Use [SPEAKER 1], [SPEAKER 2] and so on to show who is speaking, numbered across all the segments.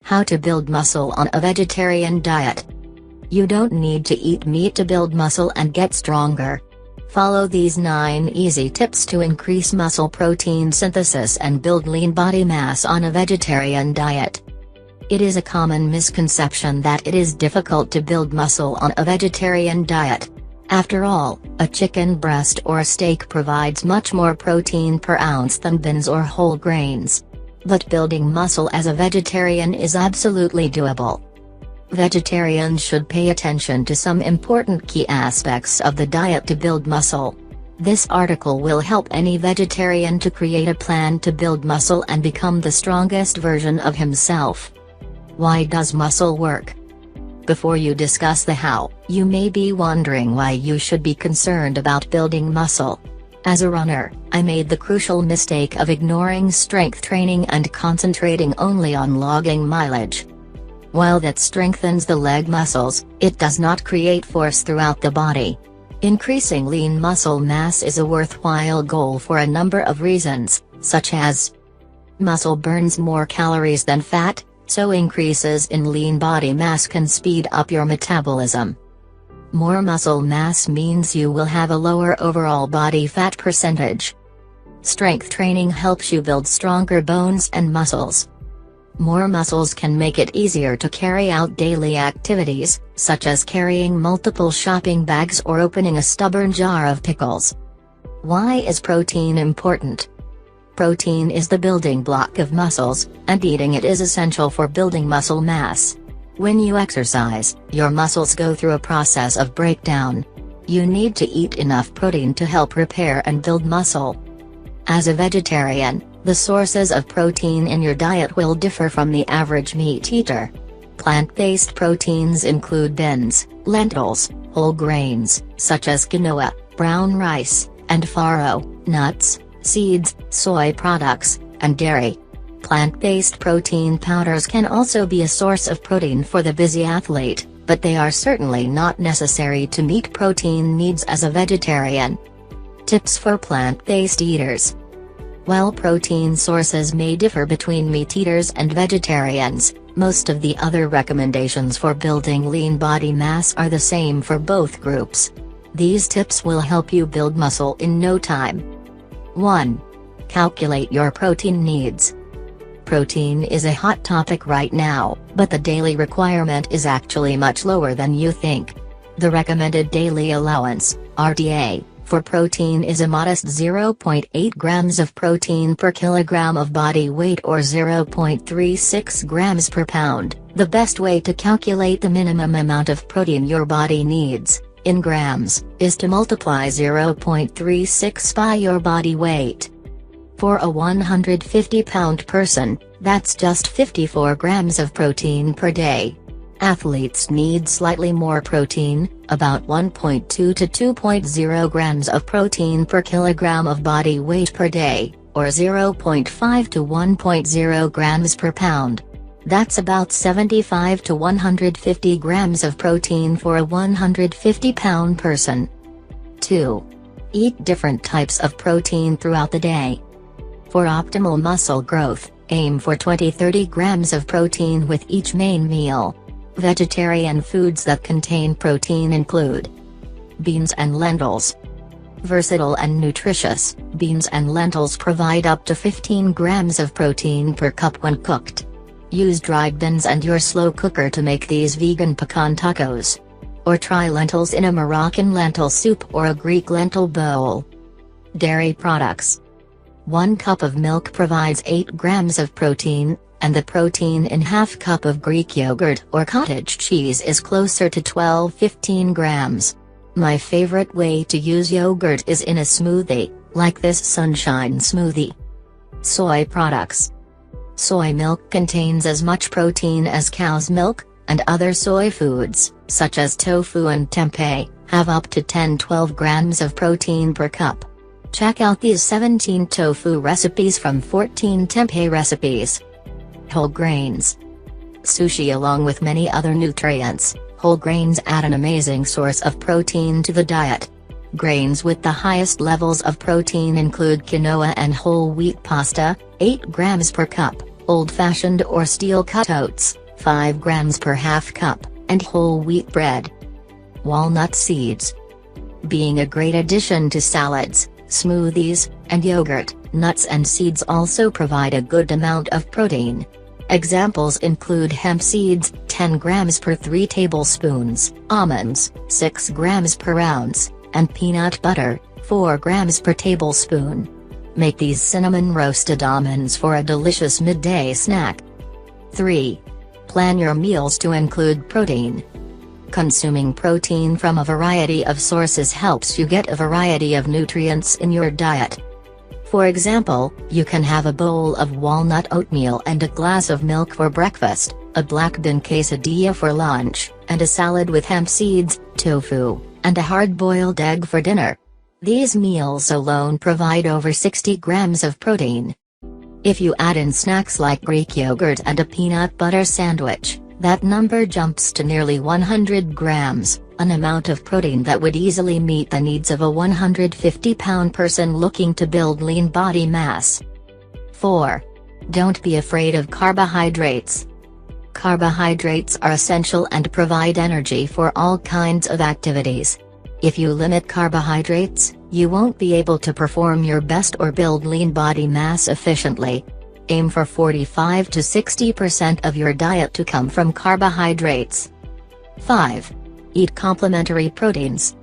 [SPEAKER 1] How to build muscle on a vegetarian diet. You don't need to eat meat to build muscle and get stronger. Follow these 9 easy tips to increase muscle protein synthesis and build lean body mass on a vegetarian diet. It is a common misconception that it is difficult to build muscle on a vegetarian diet. After all, a chicken breast or steak provides much more protein per ounce than beans or whole grains. But building muscle as a vegetarian is absolutely doable. Vegetarians should pay attention to some important key aspects of the diet to build muscle. This article will help any vegetarian to create a plan to build muscle and become the strongest version of himself. Why does muscle work? Before you discuss the how, you may be wondering why you should be concerned about building muscle. As a runner, I made the crucial mistake of ignoring strength training and concentrating only on logging mileage. While that strengthens the leg muscles, it does not create force throughout the body. Increasing lean muscle mass is a worthwhile goal for a number of reasons, such as muscle burns more calories than fat, so increases in lean body mass can speed up your metabolism. More muscle mass means you will have a lower overall body fat percentage. Strength training helps you build stronger bones and muscles. More muscles can make it easier to carry out daily activities, such as carrying multiple shopping bags or opening a stubborn jar of pickles. Why is protein important? Protein is the building block of muscles, and eating it is essential for building muscle mass. When you exercise, your muscles go through a process of breakdown. You need to eat enough protein to help repair and build muscle. As a vegetarian, the sources of protein in your diet will differ from the average meat eater. Plant-based proteins include beans, lentils, whole grains, such as quinoa, brown rice, and farro, nuts, seeds, soy products, and dairy. Plant-based protein powders can also be a source of protein for the busy athlete, but they are certainly not necessary to meet protein needs as a vegetarian. Tips for plant-based eaters. While protein sources may differ between meat eaters and vegetarians, most of the other recommendations for building lean body mass are the same for both groups. These tips will help you build muscle in no time. 1. Calculate your protein needs. Protein is a hot topic right now, but the daily requirement is actually much lower than you think. The recommended daily allowance, RDA, for protein is a modest 0.8 grams of protein per kilogram of body weight or 0.36 grams per pound. The best way to calculate the minimum amount of protein your body needs, in grams, is to multiply 0.36 by your body weight. For a 150-pound person, that's just 54 grams of protein per day. Athletes need slightly more protein, about 1.2 to 2.0 grams of protein per kilogram of body weight per day, or 0.5 to 1.0 grams per pound. That's about 75 to 150 grams of protein for a 150-pound person. 2. Eat different types of protein throughout the day. For optimal muscle growth, aim for 20-30 grams of protein with each main meal. Vegetarian foods that contain protein include beans and lentils. Versatile and nutritious, beans and lentils provide up to 15 grams of protein per cup when cooked. Use dried beans and your slow cooker to make these vegan pecan tacos. Or try lentils in a Moroccan lentil soup or a Greek lentil bowl. Dairy products. 1 cup of milk provides 8 grams of protein, and the protein in half cup of Greek yogurt or cottage cheese is closer to 12-15 grams. My favorite way to use yogurt is in a smoothie, like this sunshine smoothie. Soy products. Soy milk contains as much protein as cow's milk, and other soy foods, such as tofu and tempeh, have up to 10-12 grams of protein per cup. Check out these 17 tofu recipes from 14 tempeh recipes. Whole grains. Sushi. Along with many other nutrients, whole grains add an amazing source of protein to the diet. Grains with the highest levels of protein include quinoa and whole wheat pasta, 8 grams per cup, old-fashioned or steel-cut oats, 5 grams per half cup, and whole wheat bread. Walnut seeds. Being a great addition to salads, smoothies, and yogurt, nuts and seeds also provide a good amount of protein. Examples include hemp seeds, 10 grams per 3 tablespoons, almonds, 6 grams per ounce, and peanut butter, 4 grams per tablespoon. Make these cinnamon roasted almonds for a delicious midday snack. 3. Plan your meals to include protein. Consuming protein from a variety of sources helps you get a variety of nutrients in your diet. For example, you can have a bowl of walnut oatmeal and a glass of milk for breakfast, a black bean quesadilla for lunch, and a salad with hemp seeds, tofu, and a hard-boiled egg for dinner. These meals alone provide over 60 grams of protein. If you add in snacks like Greek yogurt and a peanut butter sandwich, that number jumps to nearly 100 grams, an amount of protein that would easily meet the needs of a 150-pound person looking to build lean body mass. 4. Don't be afraid of carbohydrates. Carbohydrates are essential and provide energy for all kinds of activities. If you limit carbohydrates, you won't be able to perform your best or build lean body mass efficiently. Aim for 45 to 60% of your diet to come from carbohydrates. 5. Eat complementary proteins.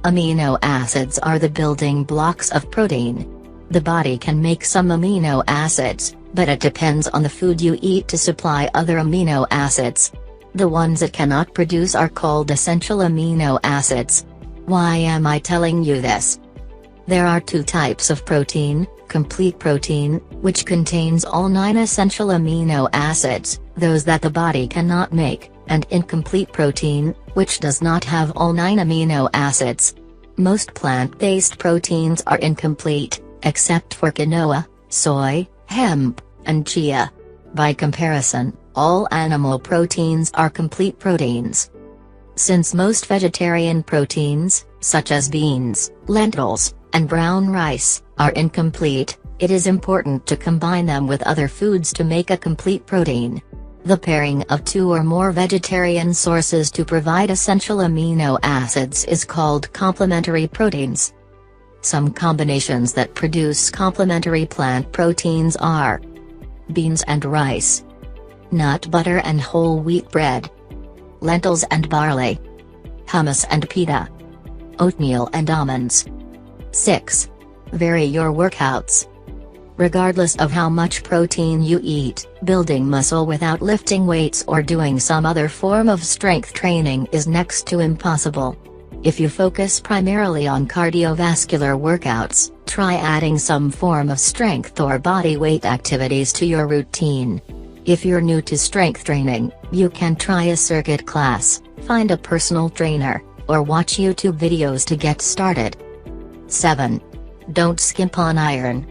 [SPEAKER 1] Amino acids are the building blocks of protein. The body can make some amino acids, but it depends on the food you eat to supply other amino acids. The ones it cannot produce are called essential amino acids. Why am I telling you this? There are 2 types of protein: complete protein, which contains all 9 essential amino acids, those that the body cannot make, and incomplete protein, which does not have all 9 amino acids. Most plant-based proteins are incomplete, except for quinoa, soy, hemp, and chia. By comparison, all animal proteins are complete proteins. Since most vegetarian proteins, such as beans, lentils, and brown rice, are incomplete, it is important to combine them with other foods to make a complete protein. The pairing of 2 or more vegetarian sources to provide essential amino acids is called complementary proteins. Some combinations that produce complementary plant proteins are beans and rice, nut butter and whole wheat bread, lentils and barley, hummus and pita, oatmeal and almonds. 6. Vary your workouts. Regardless of how much protein you eat, building muscle without lifting weights or doing some other form of strength training is next to impossible. If you focus primarily on cardiovascular workouts, try adding some form of strength or body weight activities to your routine. If you're new to strength training, you can try a circuit class, find a personal trainer, or watch YouTube videos to get started. 7. Don't skimp on iron.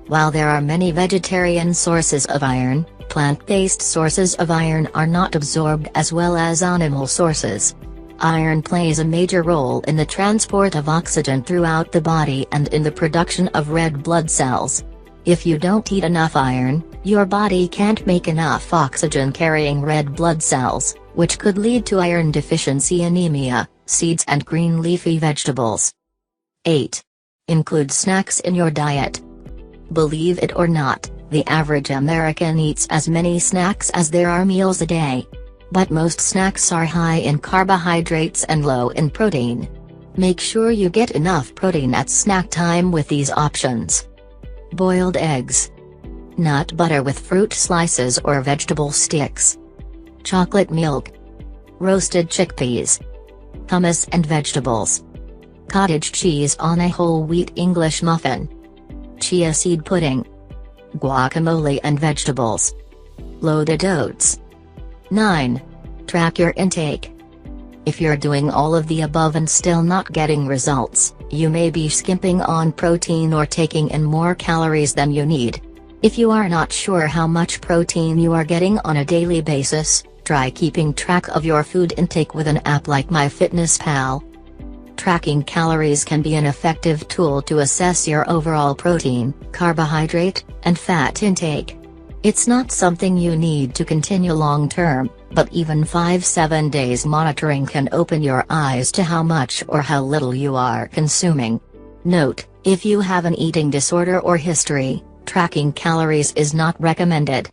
[SPEAKER 1] While there are many vegetarian sources of iron, plant-based sources of iron are not absorbed as well as animal sources. Iron plays a major role in the transport of oxygen throughout the body and in the production of red blood cells. If you don't eat enough iron, your body can't make enough oxygen-carrying red blood cells, which could lead to iron deficiency anemia. Seeds and green leafy vegetables. 8. Include snacks in your diet. Believe it or not, the average American eats as many snacks as there are meals a day. But most snacks are high in carbohydrates and low in protein. Make sure you get enough protein at snack time with these options. Boiled eggs, nut butter with fruit slices or vegetable sticks, chocolate milk, roasted chickpeas, hummus and vegetables, cottage cheese on a whole wheat English muffin, chia seed pudding, guacamole and vegetables, loaded oats. 9. Track your intake. If you're doing all of the above and still not getting results, you may be skimping on protein or taking in more calories than you need. If you are not sure how much protein you are getting on a daily basis, try keeping track of your food intake with an app like MyFitnessPal. Tracking calories can be an effective tool to assess your overall protein, carbohydrate, and fat intake. It's not something you need to continue long term, but even 5-7 days monitoring can open your eyes to how much or how little you are consuming. Note: if you have an eating disorder or history, tracking calories is not recommended.